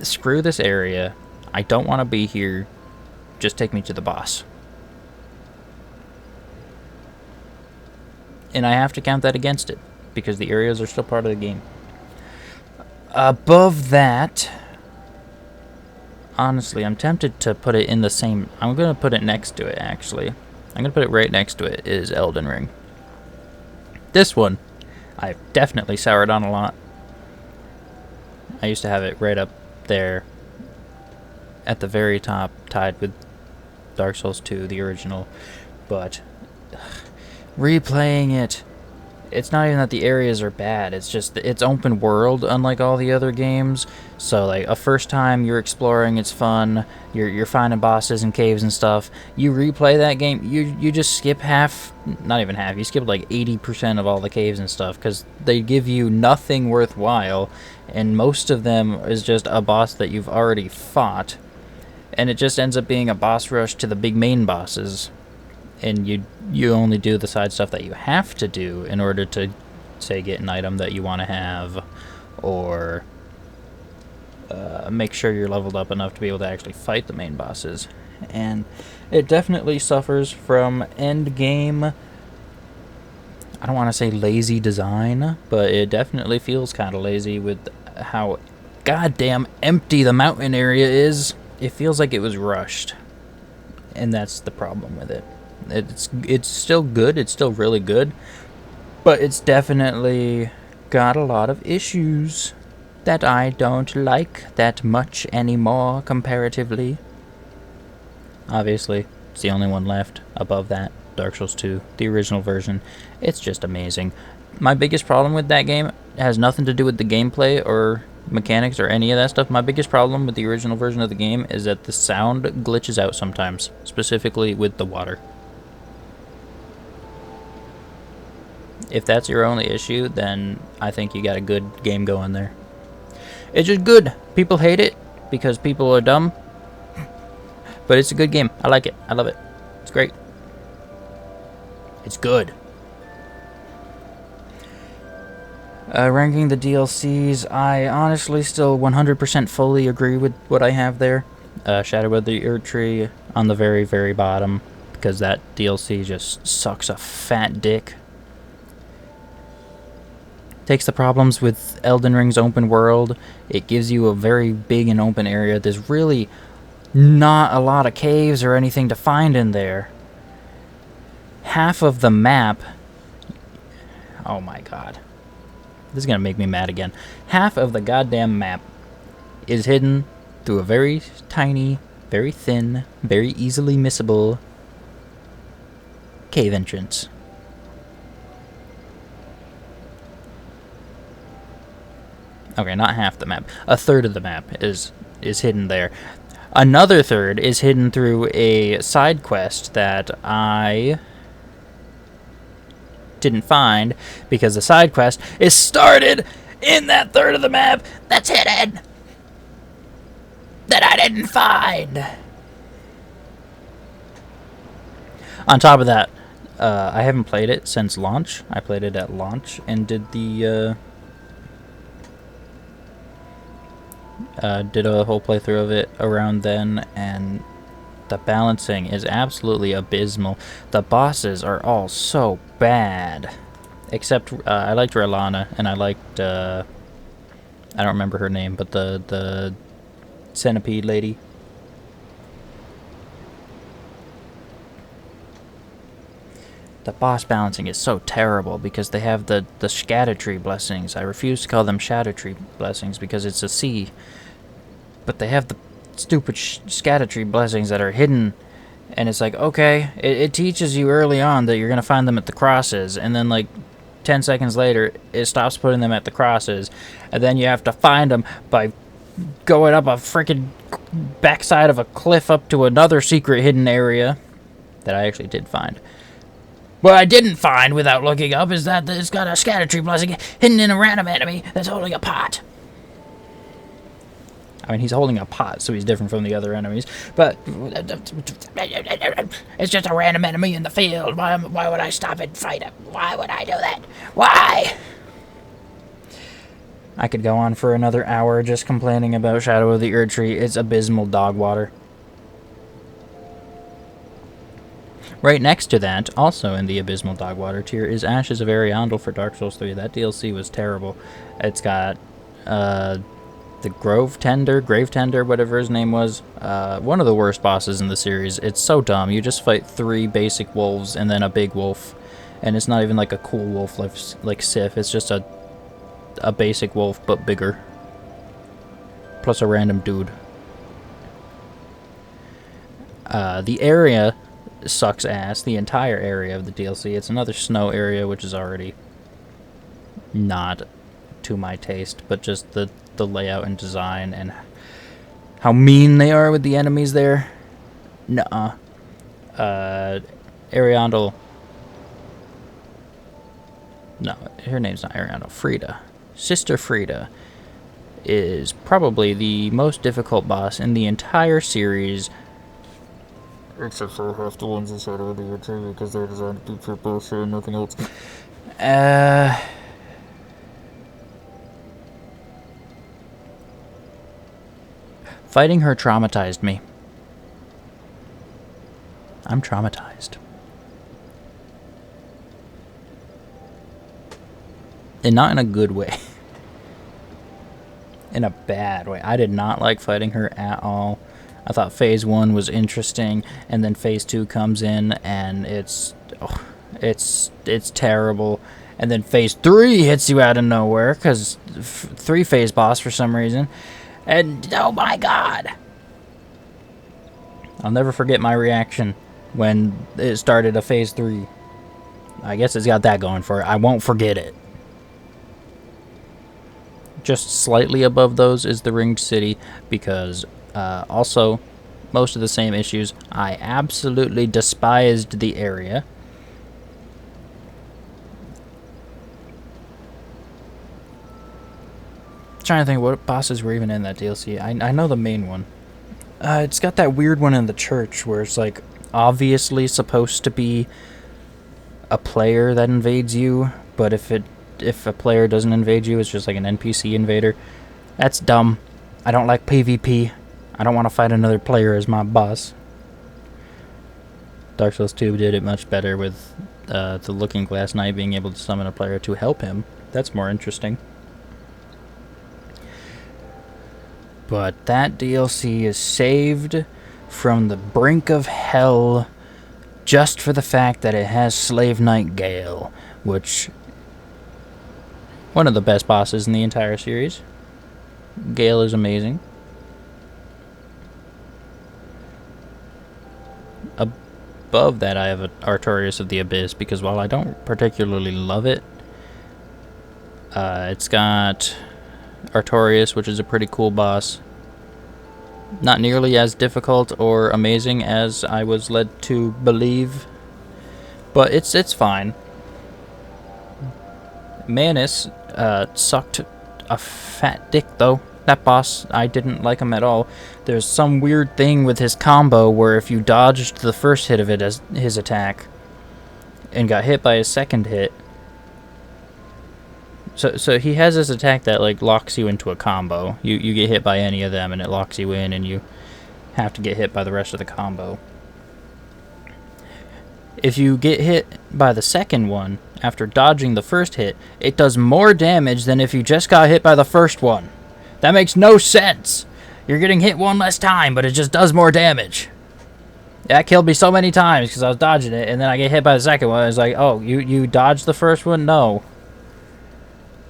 screw this area, I don't want to be here, just take me to the boss. And I have to count that against it, because the areas are still part of the game. Above that, honestly, I'm tempted to put it in the same... I'm going to put it next to it, actually. I'm going to put it right next to it, is Elden Ring. This one, I've definitely soured on a lot. I used to have it right up there at the very top, tied with Dark Souls 2, the original. But replaying it, it's not even that the areas are bad, it's just it's open world, unlike all the other games. So like a first time you're exploring, it's fun, you're finding bosses and caves and stuff. You replay that game, you just skip half, not even half, you skip like 80% of all the caves and stuff, because they give you nothing worthwhile, and most of them is just a boss that you've already fought, and it just ends up being a boss rush to the big main bosses. And you only do the side stuff that you have to do in order to, say, get an item that you want to have, or make sure you're leveled up enough to be able to actually fight the main bosses. And it definitely suffers from end game, I don't want to say lazy design, but it definitely feels kind of lazy with how goddamn empty the mountain area is. It feels like it was rushed, and that's the problem with it. It's still good, it's still really good, but it's definitely got a lot of issues that I don't like that much anymore, comparatively. Obviously, it's the only one left. Above that, Dark Souls 2, the original version. It's just amazing. My biggest problem with that game has nothing to do with the gameplay or mechanics or any of that stuff. My biggest problem with the original version of the game is that the sound glitches out sometimes, specifically with the water. If that's your only issue, then I think you got a good game going there. It's just good. People hate it because people are dumb. But it's a good game. I like it. I love it. It's great. It's good. Ranking the DLCs, I honestly still 100% fully agree with what I have there. Shadow of the Erdtree on the very, very bottom, because that DLC just sucks a fat dick. Takes the problems with Elden Ring's open world. It gives you a very big and open area. There's really not a lot of caves or anything to find in there. Half of the map... Oh my god. This is going to make me mad again. Half of the goddamn map is hidden through a very tiny, very thin, very easily missable cave entrance. Okay, not half the map. A third of the map is hidden there. Another third is hidden through a side quest that I didn't find because the side quest is started in that third of the map that's hidden that I didn't find. On top of that, I haven't played it since launch. I played it at launch and did the did a whole playthrough of it around then, and the balancing is absolutely abysmal. The bosses are all so bad. Except, I liked Relana, and I liked, I don't remember her name, but the centipede lady. The boss balancing is so terrible because they have the Scatter-Tree blessings. I refuse to call them Shatter-Tree blessings because it's a C. But they have the stupid Scatter-Tree blessings that are hidden. And it's like, okay, it teaches you early on that you're going to find them at the crosses. And then, like, 10 seconds later, it stops putting them at the crosses. And then you have to find them by going up a freaking backside of a cliff up to another secret hidden area that I actually did find. What I didn't find without looking up is that it's got a Scatter-Tree blessing hidden in a random enemy that's holding a pot. I mean, he's holding a pot, so he's different from the other enemies. But it's just a random enemy in the field. Why would I stop and fight him? Why would I do that? Why? I could go on for another hour just complaining about Shadow of the Erdtree. It's abysmal dog water. Right next to that, also in the abysmal dog water tier, is Ashes of Ariandel for Dark Souls 3. That DLC was terrible. It's got the Grave Tender, whatever his name was. One of the worst bosses in the series. It's so dumb. You just fight 3 basic wolves and then a big wolf. And it's not even like a cool wolf like Sif. It's just a basic wolf, but bigger. Plus a random dude. The area sucks ass. The entire area of the DLC. It's another snow area, which is already not to my taste, but just the layout and design and how mean they are with the enemies there. Nuh-uh. Ariandel. No, her name's not Ariandel. Frida. Sister Frida is probably the most difficult boss in the entire series. Except for half the ones in Shadow of the Erdtree, because they're designed to be for bullshit and nothing else. Fighting her traumatized me. I'm traumatized. And not in a good way. In a bad way. I did not like fighting her at all. I thought Phase 1 was interesting, and then Phase 2 comes in, and it's terrible. And then Phase 3 hits you out of nowhere, because 3-phase boss for some reason. And, oh my god! I'll never forget my reaction when it started a Phase 3. I guess it's got that going for it. I won't forget it. Just slightly above those is the Ringed City, because also most of the same issues. I absolutely despised the area. Trying to think what bosses were even in that DLC. I know the main one. It's got that weird one in the church where it's like obviously supposed to be a player that invades you, but if a player doesn't invade you, it's just like an NPC invader. That's dumb. I don't like PvP. I don't want to fight another player as my boss. Dark Souls 2 did it much better with the Looking Glass Knight being able to summon a player to help him. That's more interesting. But that DLC is saved from the brink of hell just for the fact that it has Slave Knight Gale, which one of the best bosses in the entire series. Gale is amazing. Above that I have Artorias of the Abyss, because while I don't particularly love it, it's got Artorias, which is a pretty cool boss. Not nearly as difficult or amazing as I was led to believe, but it's fine. Manus sucked a fat dick, though. That boss, I didn't like him at all. There's some weird thing with his combo where if you dodged the first hit of it as his attack and got hit by his second hit, so he has this attack that like locks you into a combo. You get hit by any of them and it locks you in, and you have to get hit by the rest of the combo. If you get hit by the second one after dodging the first hit, it does more damage than if you just got hit by the first one. That makes no sense. You're getting hit one less time, but it just does more damage. That killed me so many times because I was dodging it, and then I get hit by the second one. It's like, oh, you dodged the first one? No.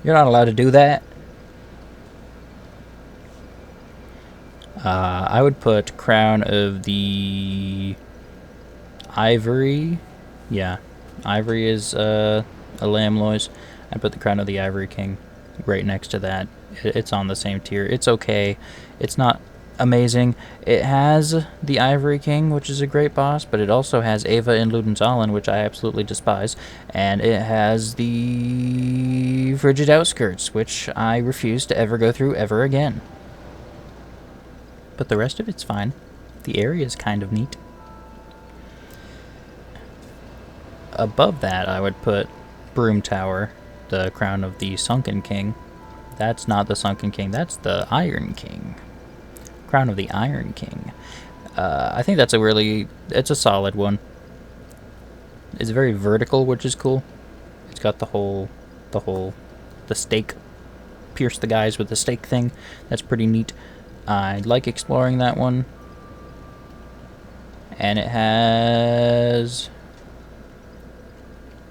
You're not allowed to do that. I would put Crown of the Ivory. Yeah, Ivory is a Lamlois. I put the Crown of the Ivory King right next to that. It's on the same tier. It's okay. It's not amazing. It has the Ivory King, which is a great boss, but it also has Ava and Ludenzahlen, which I absolutely despise, and it has the Frigid Outskirts, which I refuse to ever go through ever again. But the rest of it's fine. The area is kind of neat. Above that, I would put Broom Tower, the Crown of the Sunken King. That's not the Sunken King, that's the Iron King. Crown of the Iron King. I think that's it's a solid one. It's very vertical, which is cool. It's got the stake, pierce the guys with the stake thing. That's pretty neat. I like exploring that one. And it has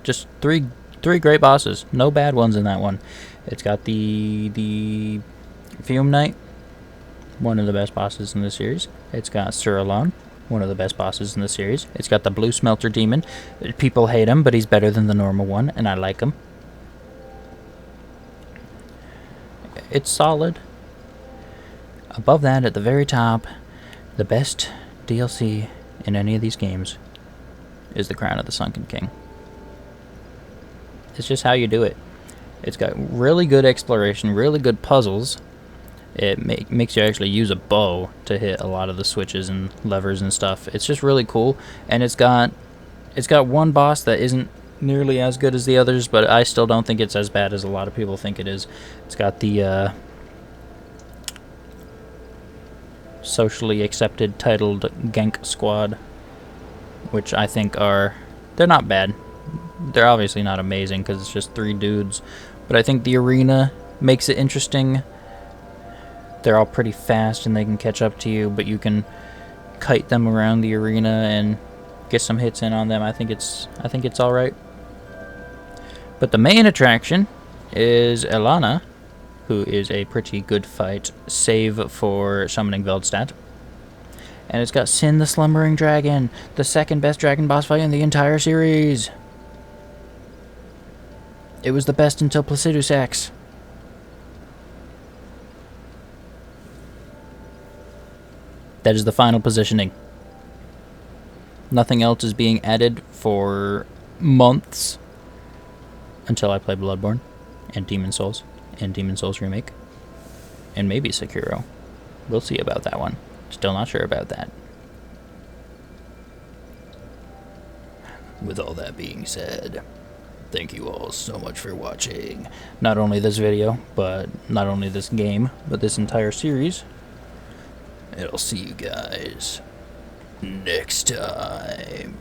just three great bosses. No bad ones in that one. It's got the Fume Knight, one of the best bosses in the series. It's got Suralon, one of the best bosses in the series. It's got the Blue Smelter Demon. People hate him, but he's better than the normal one, and I like him. It's solid. Above that, at the very top, the best DLC in any of these games is the Crown of the Sunken King. It's just how you do it. It's got really good exploration, really good puzzles. It makes you actually use a bow to hit a lot of the switches and levers and stuff. It's just really cool, and it's got one boss that isn't nearly as good as the others, but I still don't think it's as bad as a lot of people think it is. It's got the socially accepted titled Gank Squad, which I think they're not bad. They're obviously not amazing because it's just 3 dudes, but I think the arena makes it interesting. They're all pretty fast and they can catch up to you, but you can kite them around the arena and get some hits in on them. I think it's all right. But the main attraction is Elana, who is a pretty good fight, save for summoning Veldstadt. And it's got Sin the Slumbering Dragon, the second best dragon boss fight in the entire series. It was the best until Placidus X. That is the final positioning. Nothing else is being added for months until I play Bloodborne and Demon Souls and Demon Souls Remake and maybe Sekiro. We'll see about that one. Still not sure about that. With all that being said, thank you all so much for watching. Not only this video, but not only this game, but this entire series. And I'll see you guys next time.